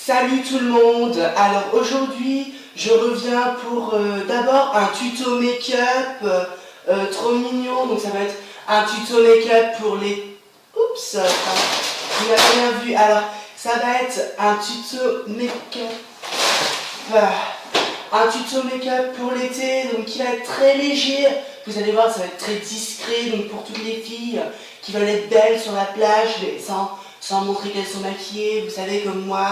Salut tout le monde. Alors aujourd'hui je reviens pour d'abord un tuto make-up trop mignon. Donc ça va être un tuto make-up pour les... Oups, vous n'avez rien vu. Alors ça va être un tuto make-up pour l'été, donc qui va être très léger. Vous allez voir, ça va être très discret, donc pour toutes les filles qui veulent être belles sur la plage mais sans montrer qu'elles sont maquillées, vous savez, comme moi,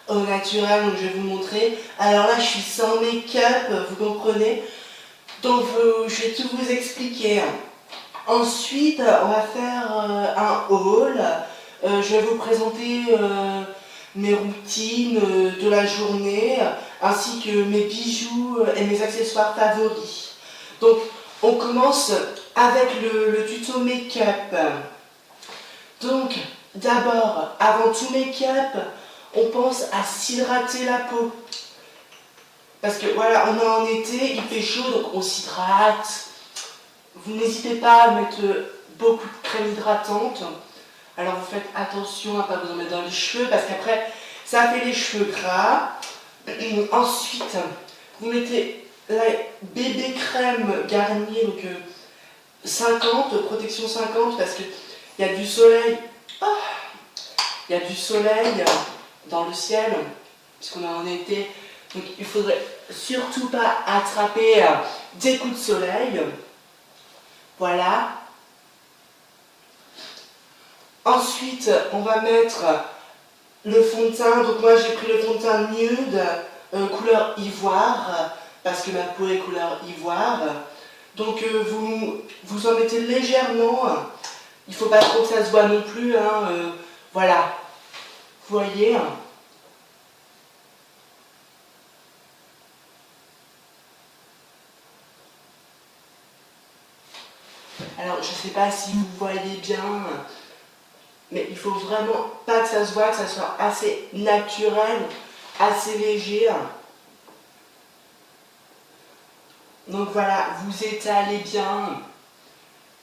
au naturel. Donc je vais vous montrer. Alors là je suis sans make-up, vous comprenez, donc je vais tout vous expliquer. Ensuite on va faire un haul. Je vais vous présenter mes routines de la journée ainsi que mes bijoux et mes accessoires favoris. Donc on commence avec le tuto make-up. Donc d'abord, avant tout make-up, on pense à s'hydrater la peau. Parce que voilà, on est en été, il fait chaud, donc on s'hydrate. Vous n'hésitez pas à mettre beaucoup de crème hydratante. Alors vous faites attention à ne pas vous en mettre dans les cheveux, parce qu'après, ça fait les cheveux gras. Ensuite, vous mettez la bébé crème Garnier, donc 50, protection 50, parce qu'il y a du soleil. Il y a du soleil dans le ciel, puisqu'on est en été, donc il faudrait surtout pas attraper des coups de soleil. Voilà. Ensuite, on va mettre le fond de teint. Donc moi j'ai pris le fond de teint nude, couleur ivoire, parce que ma peau est couleur ivoire. Donc vous en mettez légèrement. Il ne faut pas trop que ça se voit non plus, hein, voilà. Vous voyez? Alors, je ne sais pas si vous voyez bien, mais il ne faut vraiment pas que ça se voit, que ça soit assez naturel, assez léger. Donc voilà, vous étalez bien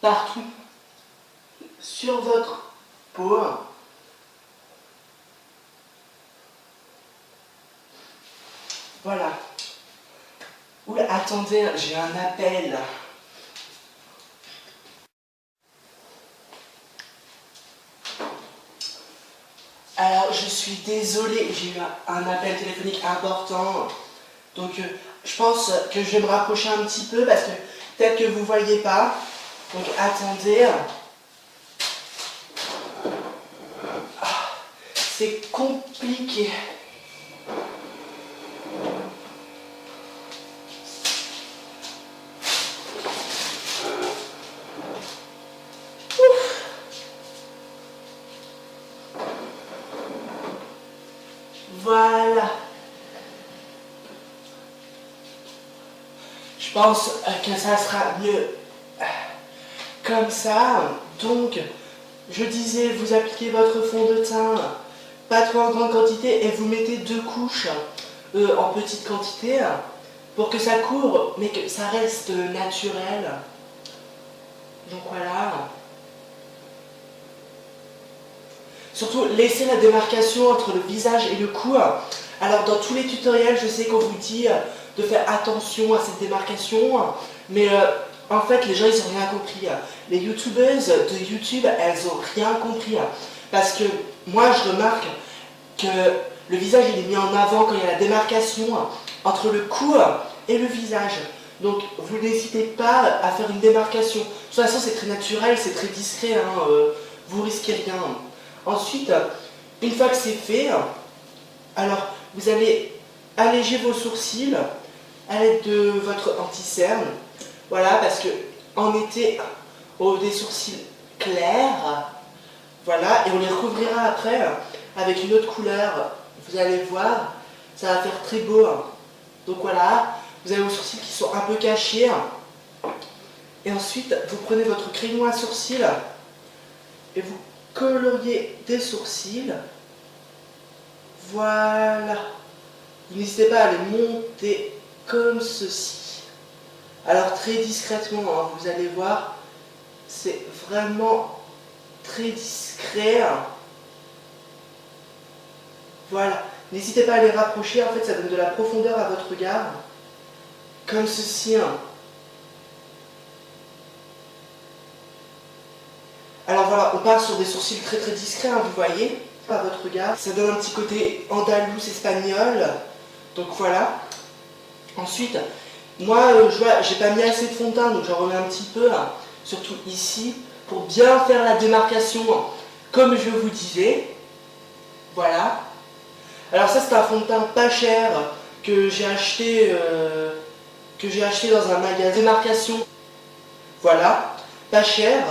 partout sur votre peau. Voilà. Oula, attendez, j'ai un appel. Alors, je suis désolée, j'ai eu un appel téléphonique important. Donc, je pense que je vais me rapprocher un petit peu parce que peut-être que vous ne voyez pas. Donc, attendez. C'est compliqué. Voilà. Je pense que ça sera mieux comme ça. Donc, je disais, vous appliquez votre fond de teint, pas trop en grande quantité, et vous mettez 2 couches en petite quantité pour que ça couvre, mais que ça reste naturel. Donc voilà. Surtout, laissez la démarcation entre le visage et le cou. Alors, dans tous les tutoriels, je sais qu'on vous dit de faire attention à cette démarcation, mais en fait, les gens, ils n'ont rien compris. Les youtubeuses de YouTube, elles n'ont rien compris. Parce que moi, je remarque que le visage, il est mis en avant quand il y a la démarcation entre le cou et le visage. Donc, vous n'hésitez pas à faire une démarcation. De toute façon, c'est très naturel, c'est très discret, hein, vous risquez rien. Ensuite, une fois que c'est fait, alors vous allez alléger vos sourcils à l'aide de votre anti-cerne. Voilà, parce que en été, on a des sourcils clairs. Voilà, et on les recouvrira après avec une autre couleur. Vous allez voir, ça va faire très beau. Donc voilà, vous avez vos sourcils qui sont un peu cachés. Et ensuite, vous prenez votre crayon à sourcils et vous coloriez des sourcils. Voilà. N'hésitez pas à les monter comme ceci. Alors très discrètement, hein, vous allez voir, c'est vraiment très discret. Voilà. N'hésitez pas à les rapprocher, en fait ça donne de la profondeur à votre regard. Comme ceci. Alors voilà, on part sur des sourcils très très discrets, vous voyez, à votre regard. Ça donne un petit côté andalous espagnol. Donc voilà. Ensuite, moi, j'ai pas mis assez de fond de teint, donc j'en remets un petit peu, surtout ici, pour bien faire la démarcation, comme je vous disais. Voilà. Alors ça, c'est un fond de teint pas cher que j'ai acheté dans un magasin. Démarcation. Voilà, pas cher.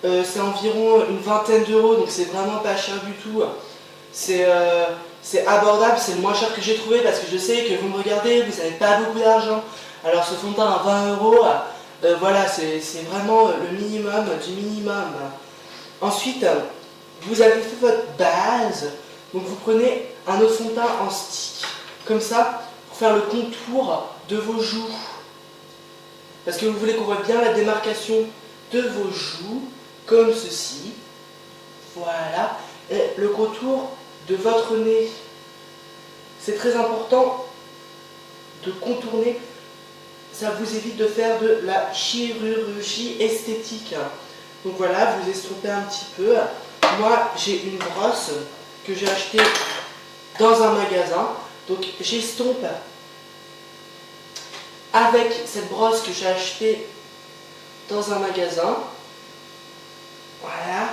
C'est environ une vingtaine d'euros, donc c'est vraiment pas cher du tout. C'est abordable, c'est le moins cher que j'ai trouvé parce que je sais que vous me regardez, vous n'avez pas beaucoup d'argent. Alors ce fond de teint à 20 euros, voilà, c'est vraiment le minimum du minimum. Ensuite, vous avez fait votre base, donc vous prenez un autre fond de teint en stick, comme ça, pour faire le contour de vos joues. Parce que vous voulez qu'on voit bien la démarcation de vos joues, comme ceci. Voilà. Et le contour de votre nez. C'est très important de contourner. Ça vous évite de faire de la chirurgie esthétique. Donc voilà, vous estompez un petit peu. Moi, j'ai une brosse que j'ai achetée dans un magasin. Donc j'estompe avec cette brosse que j'ai achetée dans un magasin. Voilà.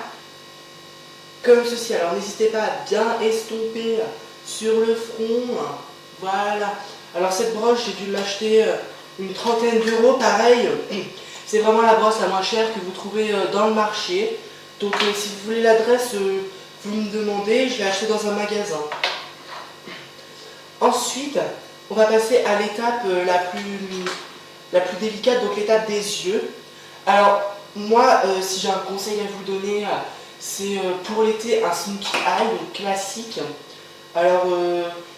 Comme ceci. Alors n'hésitez pas à bien estomper sur le front. Voilà. Alors cette brosse, j'ai dû l'acheter une trentaine d'euros. Pareil, c'est vraiment la brosse la moins chère que vous trouvez dans le marché. Donc si vous voulez l'adresse, vous me demandez. Je l'ai acheté dans un magasin. Ensuite, on va passer à l'étape la plus délicate, donc l'étape des yeux. Alors moi, si j'ai un conseil à vous donner, c'est pour l'été un smokey eye, donc classique. Alors,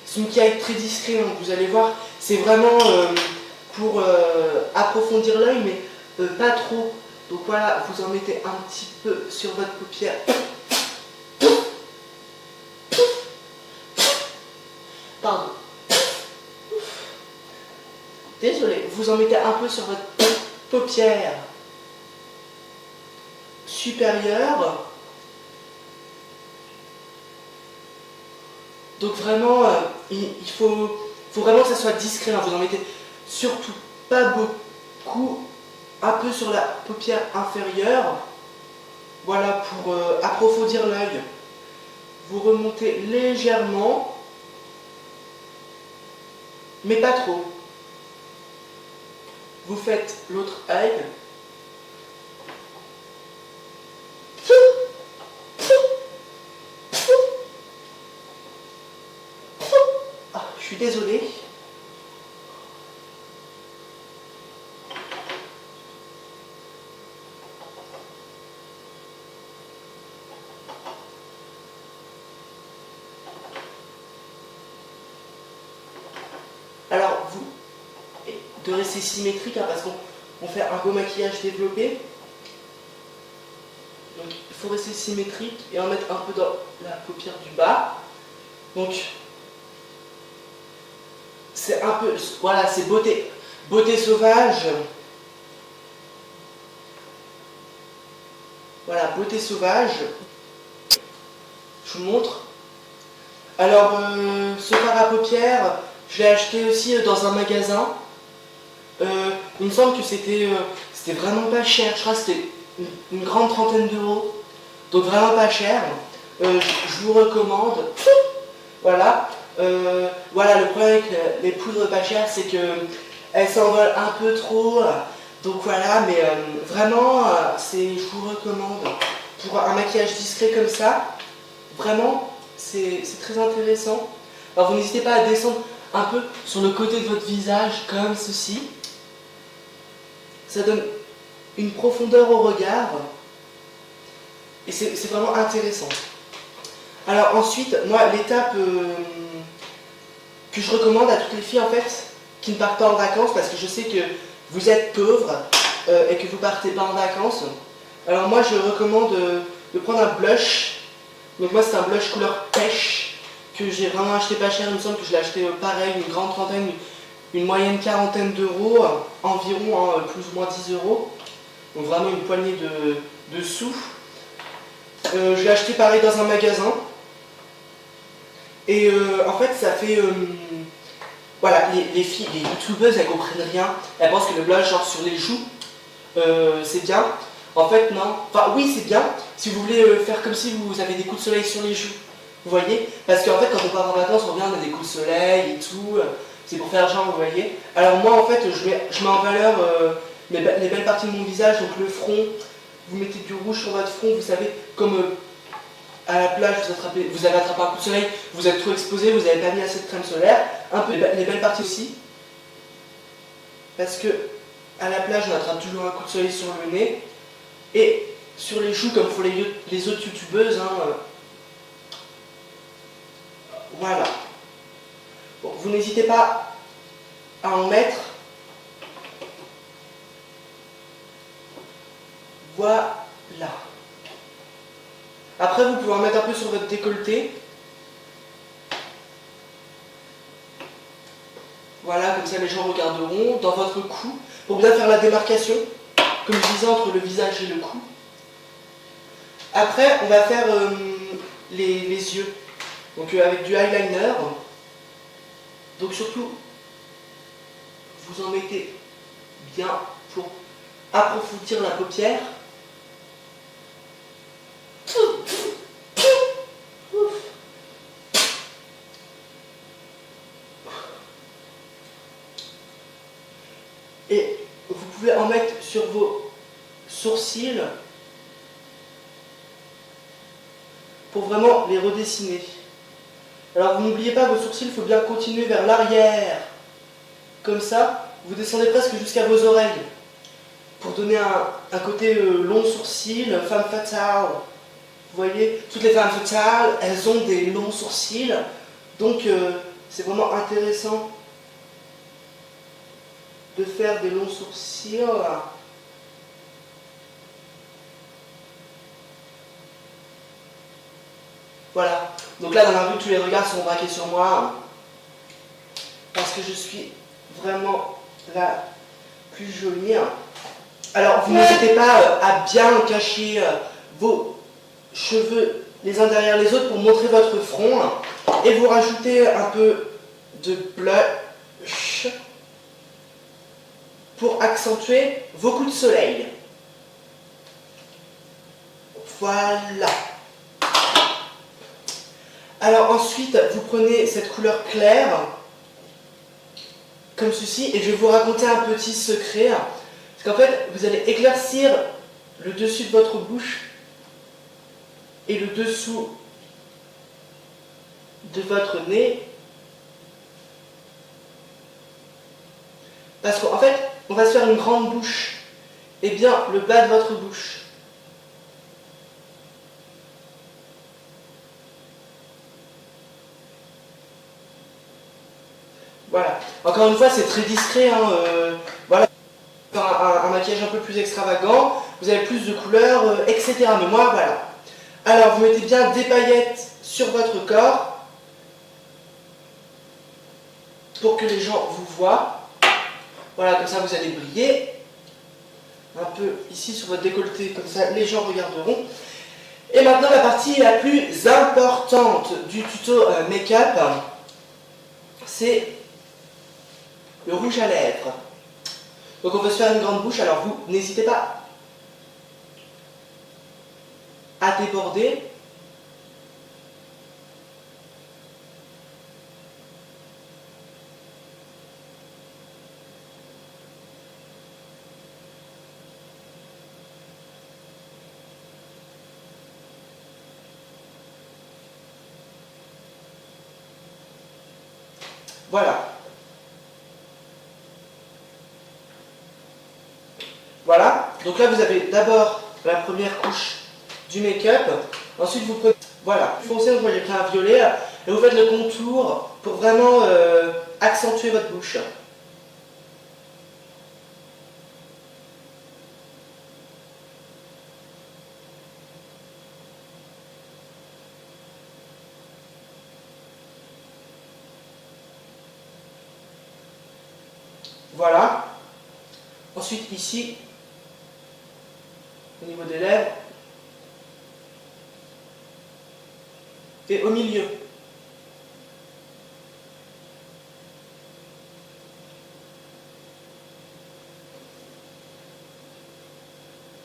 smokey eye très discret, hein, vous allez voir, c'est vraiment pour approfondir l'œil, mais pas trop. Donc voilà, vous en mettez un petit peu sur votre paupière. Pardon. Désolé, vous en mettez un peu sur votre paupière supérieure. Donc vraiment, il faut vraiment que ça soit discret. Hein. Vous en mettez surtout pas beaucoup, un peu sur la paupière inférieure. Voilà, pour approfondir l'œil. Vous remontez légèrement, mais pas trop. Vous faites l'autre œil. Ah, je suis désolée. Alors, de rester symétrique, hein, parce qu'on fait un beau maquillage développé. Donc, il faut rester symétrique et en mettre un peu dans la paupière du bas. Donc, c'est un peu, voilà, c'est beauté sauvage. Voilà, beauté sauvage. Je vous montre. Alors, ce fard à paupières, je l'ai acheté aussi dans un magasin. Il me semble que c'était vraiment pas cher. Je crois que c'était une grande trentaine d'euros. Donc vraiment pas cher. Je vous recommande. Voilà. Voilà, le problème avec les poudres pas chères, c'est qu'elles s'envolent un peu trop. Donc voilà, mais vraiment, je vous recommande. Pour un maquillage discret comme ça, vraiment, c'est très intéressant. Alors vous n'hésitez pas à descendre un peu sur le côté de votre visage, comme ceci. Ça donne une profondeur au regard. Et c'est vraiment intéressant. Alors ensuite, moi, l'étape que je recommande à toutes les filles, en fait, qui ne partent pas en vacances, parce que je sais que vous êtes pauvres et que vous partez pas en vacances. Alors moi, je recommande de prendre un blush. Donc moi, c'est un blush couleur pêche que j'ai vraiment acheté pas cher. Il me semble que je l'ai acheté pareil, une grande trentaine, une moyenne quarantaine d'euros, environ, plus ou moins 10 euros. Donc vraiment une poignée de sous. Je l'ai acheté pareil dans un magasin. Et en fait, ça fait... voilà, les filles, les youtubeuses, elles comprennent rien. Elles pensent que le blush, genre sur les joues, c'est bien. En fait, non. Enfin, oui, c'est bien si vous voulez faire comme si vous avez des coups de soleil sur les joues. Vous voyez? Parce qu'en fait, quand on part en vacances, on revient, on a des coups de soleil et tout. C'est pour faire genre, vous voyez? Alors moi, en fait, je mets en valeur les belles parties de mon visage, donc le front. Vous mettez du rouge sur votre front, vous savez, comme à la plage, vous avez attrapé un coup de soleil, vous êtes trop exposé, vous n'avez pas mis assez de crème solaire. Un peu les belles parties aussi. Parce que à la plage, on attrape toujours un coup de soleil sur le nez. Et sur les joues, comme pour les autres youtubeuses, voilà. Bon, vous n'hésitez pas à en mettre. Voilà. Après, vous pouvez en mettre un peu sur votre décolleté. Voilà, comme ça les gens regarderont. Dans votre cou, pour bien faire la démarcation, comme je disais, entre le visage et le cou. Après, on va faire les yeux. Donc avec du eyeliner. Donc surtout, vous en mettez bien pour approfondir la paupière. Et vous pouvez en mettre sur vos sourcils pour vraiment les redessiner. Alors vous n'oubliez pas vos sourcils, il faut bien continuer vers l'arrière. Comme ça, vous descendez presque jusqu'à vos oreilles. Pour donner un côté long sourcil, femme fatale. Vous voyez, toutes les femmes fatales, elles ont des longs sourcils. Donc c'est vraiment intéressant de faire des longs sourcils. Voilà. Donc là, dans la rue, tous les regards sont braqués sur moi. Parce que je suis vraiment la plus jolie. Alors, vous n'hésitez pas à bien cacher vos cheveux les uns derrière les autres pour montrer votre front. Et vous rajoutez un peu de blush pour accentuer vos coups de soleil. Voilà. Alors ensuite, vous prenez cette couleur claire, comme ceci, et je vais vous raconter un petit secret. Parce qu'en fait, vous allez éclaircir le dessus de votre bouche et le dessous de votre nez. Parce qu'en fait, on va se faire une grande bouche. Et bien, le bas de votre bouche. Voilà. Encore une fois, c'est très discret. Voilà. Un maquillage un peu plus extravagant. Vous avez plus de couleurs, etc. Mais moi, voilà. Alors, vous mettez bien des paillettes sur votre corps pour que les gens vous voient. Voilà, comme ça, vous allez briller. Un peu ici sur votre décolleté, comme ça, les gens regarderont. Et maintenant, la partie la plus importante du tuto make-up, c'est le rouge à lèvres. Donc on va se faire une grande bouche, alors vous n'hésitez pas à déborder. Voilà. Voilà. Donc là, vous avez d'abord la première couche du make-up. Ensuite, vous prenez... Voilà. Foncez, donc moi j'ai pris un violet. Et vous faites le contour pour vraiment accentuer votre bouche. Voilà. Ensuite, ici, au niveau des lèvres, et au milieu.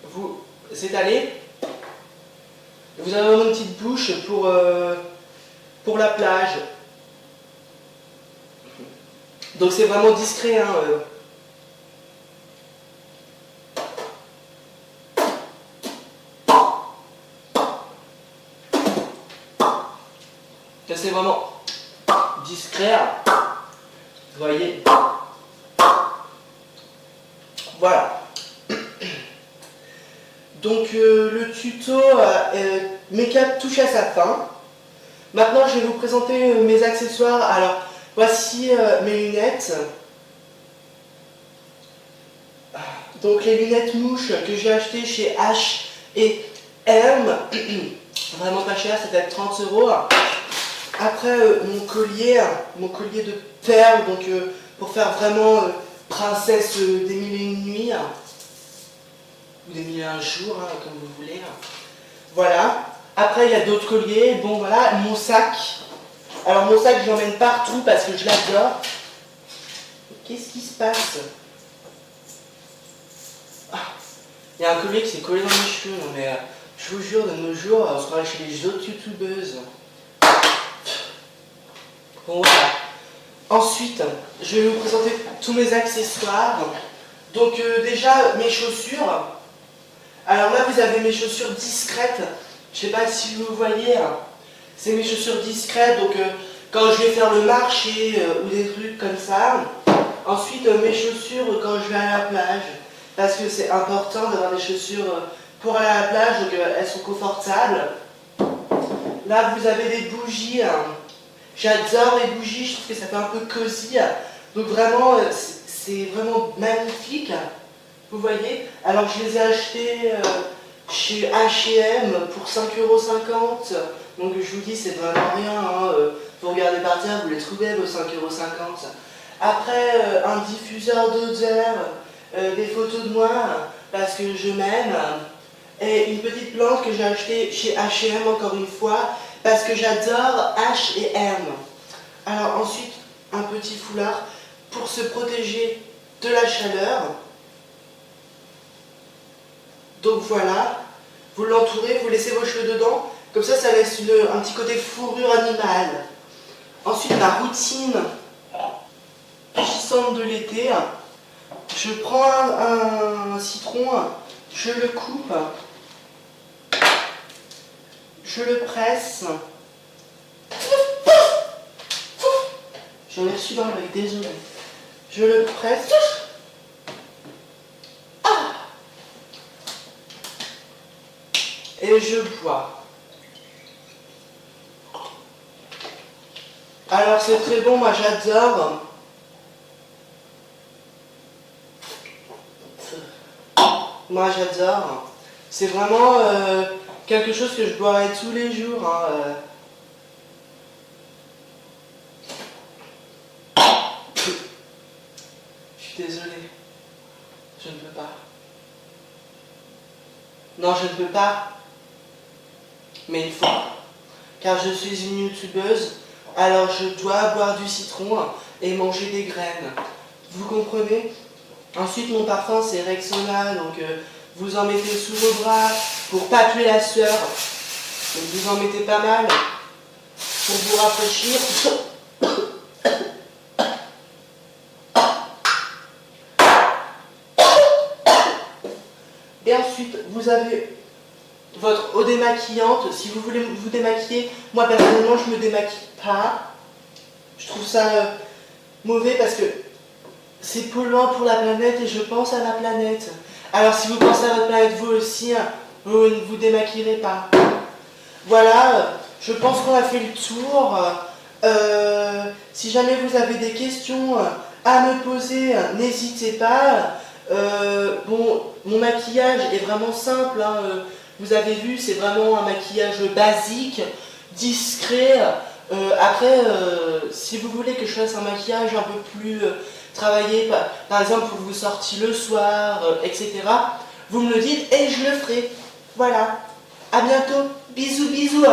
Vous étalez. Vous avez vraiment une petite bouche pour la plage. Donc c'est vraiment discret, hein. C'est vraiment discret. Vous voyez. Voilà. Donc le tuto make-up touche à sa fin. Maintenant je vais vous présenter mes accessoires. Alors voici mes lunettes. Donc les lunettes mouches que j'ai achetées chez H&M. Vraiment pas cher, c'était 30 €. Après mon collier de perles, donc pour faire vraiment princesse des mille et une nuits, ou des mille et un jours, hein, comme vous voulez. Voilà. Après il y a d'autres colliers. Bon voilà, mon sac. Alors mon sac je l'emmène partout parce que je l'adore. Qu'est-ce qui se passe? Il y a un collier qui s'est collé dans mes cheveux. Non mais je vous jure, de nos jours, on se croirait chez les autres youtubeuses. Bon, voilà. Ensuite, je vais vous présenter tous mes accessoires. Donc déjà, mes chaussures. Alors là, vous avez mes chaussures discrètes. Je sais pas si vous voyez. C'est mes chaussures discrètes. Donc quand je vais faire le marché ou des trucs comme ça. Ensuite, mes chaussures quand je vais à la plage. Parce que c'est important d'avoir des chaussures pour aller à la plage. Donc elles sont confortables. Là, vous avez des bougies. J'adore les bougies, je trouve que ça fait un peu cosy. Donc vraiment, c'est vraiment magnifique. Vous voyez? Alors je les ai achetées chez H&M pour 5,50 €. Donc je vous dis, c'est vraiment rien. Hein. Vous regardez par terre, vous les trouvez vos 5,50 €. Après, un diffuseur d'odeur, des photos de moi, parce que je m'aime. Et une petite plante que j'ai achetée chez H&M encore une fois. Parce que j'adore H&M. Alors ensuite, un petit foulard pour se protéger de la chaleur. Donc voilà, vous l'entourez, vous laissez vos cheveux dedans. Comme ça laisse un petit côté fourrure animale. Ensuite, ma routine agissante de l'été. Je prends un citron, je le coupe. Je le presse. J'en ai reçu dans l'œil, désolé. Je le presse. Et je bois. Alors c'est très bon, moi j'adore. Moi j'adore. C'est vraiment quelque chose que je boirais tous les jours. Hein. Je suis désolée. Je ne peux pas. Non, je ne peux pas. Mais il faut. Car je suis une youtubeuse. Alors je dois boire du citron et manger des graines. Vous comprenez? Ensuite mon parfum c'est Rexona. Donc vous en mettez sous vos bras pour pas tuer la sueur. Donc vous en mettez pas mal pour vous rafraîchir. Et ensuite vous avez votre eau démaquillante. Si vous voulez vous démaquiller, moi personnellement je me démaquille pas. Je trouve ça mauvais parce que c'est polluant pour la planète et je pense à ma planète. Alors si vous pensez à votre planète, vous aussi, vous ne vous démaquillerez pas. Voilà, je pense qu'on a fait le tour. Si jamais vous avez des questions à me poser, n'hésitez pas. Bon, mon maquillage est vraiment simple, hein. Vous avez vu, c'est vraiment un maquillage basique, discret. Après, si vous voulez que je fasse un maquillage un peu plus travaillé, par exemple pour vous sortir le soir, etc., vous me le dites et je le ferai. Voilà. À bientôt. Bisous, bisous.